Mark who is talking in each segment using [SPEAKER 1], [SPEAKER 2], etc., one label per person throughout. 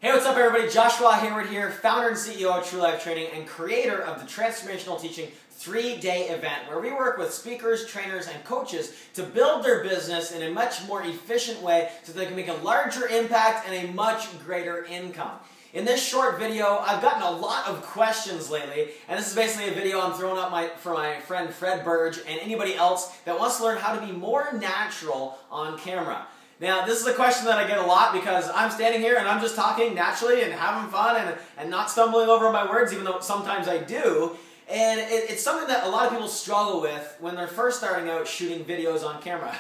[SPEAKER 1] Hey, what's up everybody? Joshua Hayward here, founder and CEO of True Life Training and creator of the Transformational Teaching 3-day event where we work with speakers, trainers, and coaches to build their business in a much more efficient way so they can make a larger impact and a much greater income. In this short video, I've gotten a lot of questions lately, and this is basically a video I'm throwing up for my friend Fred Burge and anybody else that wants to learn how to be more natural on camera. Now, this is a question that I get a lot because I'm standing here and I'm just talking naturally and having fun and not stumbling over my words, even though sometimes I do. And it's something that a lot of people struggle with when they're first starting out shooting videos on camera.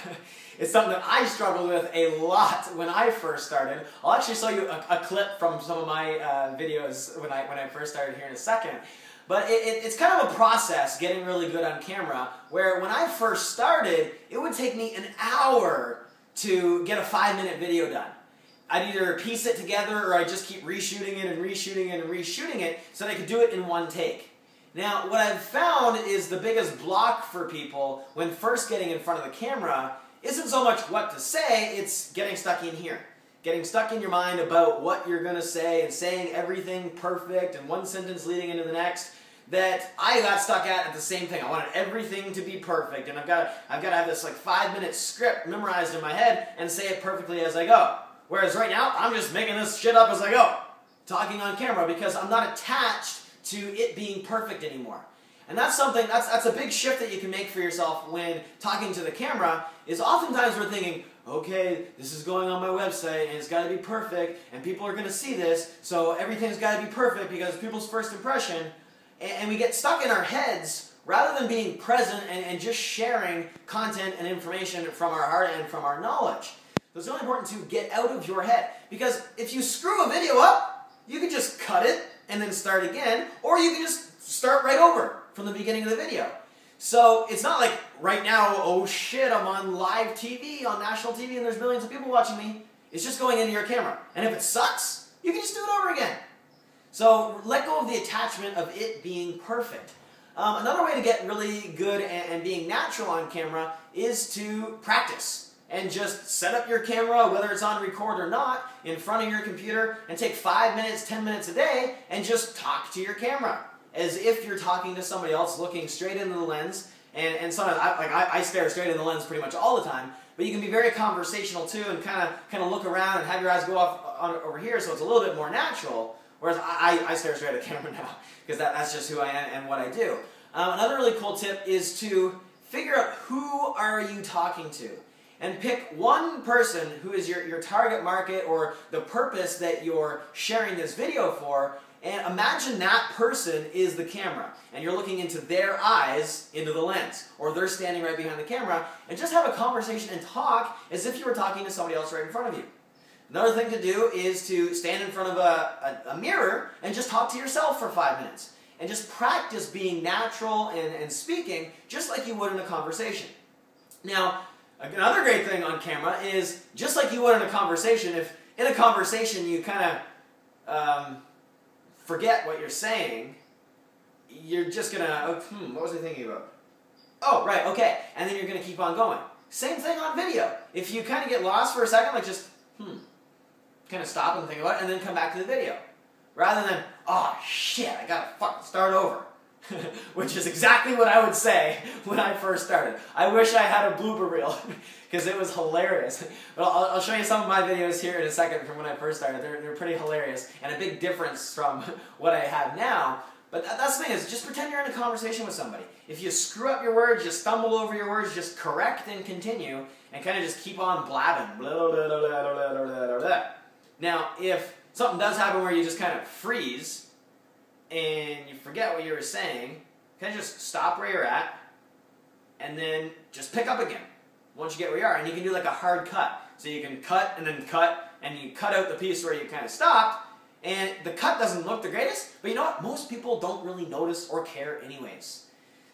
[SPEAKER 1] It's something that I struggled with a lot when I first started. I'll actually show you a clip from some of my videos when I first started here in a second. But it's kind of a process getting really good on camera, where when I first started, it would take me an hour to get a 5-minute video done. I'd either piece it together or I'd just keep reshooting it and reshooting it and reshooting it so that I could do it in one take. Now, what I've found is the biggest block for people when first getting in front of the camera isn't so much what to say, it's getting stuck in here. Getting stuck in your mind about what you're going to say and saying everything perfect and one sentence leading into the next. That I got stuck at the same thing. I wanted everything to be perfect, and I've got to have this like 5-minute script memorized in my head and say it perfectly as I go. Whereas right now, I'm just making this shit up as I go, talking on camera because I'm not attached to it being perfect anymore. And that's something, that's a big shift that you can make for yourself when talking to the camera, is oftentimes we're thinking, okay, this is going on my website and it's got to be perfect and people are going to see this, so everything's got to be perfect because people's first impression. And we get stuck in our heads rather than being present and just sharing content and information from our heart and from our knowledge. So it's really important to get out of your head, because if you screw a video up, you can just cut it and then start again, or you can just start right over from the beginning of the video. So it's not like right now, oh shit, I'm on live TV, on national TV, and there's millions of people watching me. It's just going into your camera. And if it sucks, you can just do it over again. So let go of the attachment of it being perfect. Another way to get really good and being natural on camera is to practice. And just set up your camera, whether it's on record or not, in front of your computer and take 5 minutes, 10 minutes a day and just talk to your camera. As if you're talking to somebody else, looking straight into the lens. And sometimes I stare straight in the lens pretty much all the time. But you can be very conversational too and kind of look around and have your eyes go off over here so it's a little bit more natural. Whereas I stare straight at the camera now, because that's just who I am and what I do. Another really cool tip is to figure out who are you talking to. And pick one person who is your target market or the purpose that you're sharing this video for, and imagine that person is the camera. And you're looking into their eyes, into the lens. Or they're standing right behind the camera, and just have a conversation and talk as if you were talking to somebody else right in front of you. Another thing to do is to stand in front of a mirror and just talk to yourself for 5 minutes. And just practice being natural and speaking just like you would in a conversation. Now, another great thing on camera is, just like you would in a conversation, if in a conversation you kind of forget what you're saying, you're just going to, what was I thinking about? Oh, right, okay. And then you're going to keep on going. Same thing on video. If you kind of get lost for a second, like just, kind of stop and think about it, and then come back to the video. Rather than, oh shit, I gotta fucking start over. Which is exactly what I would say when I first started. I wish I had a blooper reel, because it was hilarious. But I'll show you some of my videos here in a second from when I first started. They're pretty hilarious, and a big difference from what I have now. But that's the thing, is just pretend you're in a conversation with somebody. If you screw up your words, you stumble over your words, just correct and continue, and kind of just keep on blabbing. Blah, blah, blah, blah, blah, blah, blah, blah. Now, if something does happen where you just kind of freeze and you forget what you were saying, kind of just stop where you're at and then just pick up again once you get where you are. And you can do like a hard cut. So you can cut and you cut out the piece where you kind of stopped, and the cut doesn't look the greatest, but you know what? Most people don't really notice or care anyways.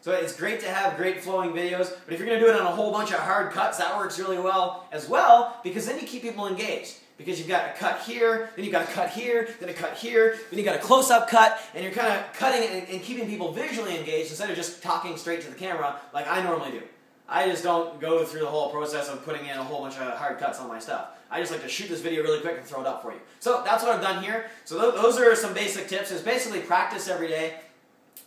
[SPEAKER 1] So it's great to have great flowing videos, but if you're going to do it on a whole bunch of hard cuts, that works really well as well, because then you keep people engaged. Because you've got a cut here, then you've got a cut here, then a cut here, then you've got a close-up cut, and you're kind of cutting and keeping people visually engaged instead of just talking straight to the camera like I normally do. I just don't go through the whole process of putting in a whole bunch of hard cuts on my stuff. I just like to shoot this video really quick and throw it up for you. So that's what I've done here. So those are some basic tips. Is basically practice every day.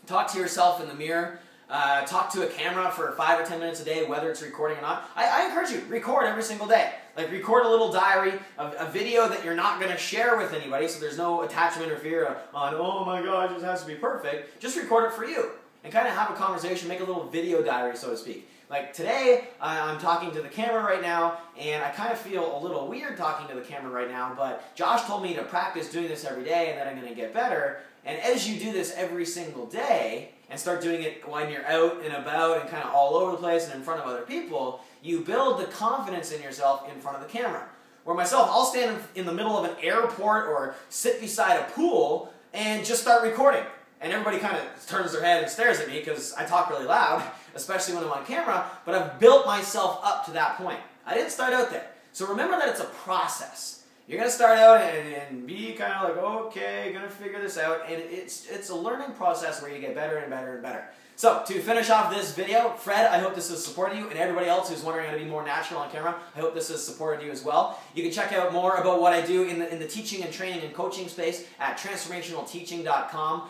[SPEAKER 1] Talk to yourself in the mirror. Talk to a camera for 5 or 10 minutes a day, whether it's recording or not. I encourage you, record every single day. Like, record a little diary, a video that you're not going to share with anybody, so there's no attachment or fear on, oh my gosh, this has to be perfect. Just record it for you and kind of have a conversation, make a little video diary, so to speak. Like today, I'm talking to the camera right now, and I kind of feel a little weird talking to the camera right now, but Josh told me to practice doing this every day and that I'm going to get better. And as you do this every single day, and start doing it when you're out and about and kind of all over the place and in front of other people, you build the confidence in yourself in front of the camera. Where myself, I'll stand in the middle of an airport or sit beside a pool and just start recording. And everybody kind of turns their head and stares at me because I talk really loud, especially when I'm on camera, but I've built myself up to that point. I didn't start out there. So remember that it's a process. You're going to start out and be kind of like, okay, going to figure this out. And it's a learning process where you get better and better and better. So, to finish off this video, Fred, I hope this has supported you, and everybody else who's wondering how to be more natural on camera, I hope this has supported you as well. You can check out more about what I do in the teaching and training and coaching space at transformationalteaching.com.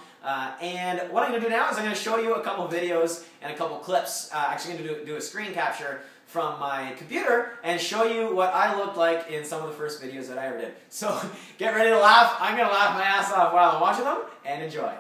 [SPEAKER 1] And what I'm going to do now is I'm going to show you a couple videos and a couple clips. Actually going to do a screen capture from my computer and show you what I looked like in some of the first videos that I ever did. So get ready to laugh. I'm going to laugh my ass off while I'm watching them, and enjoy.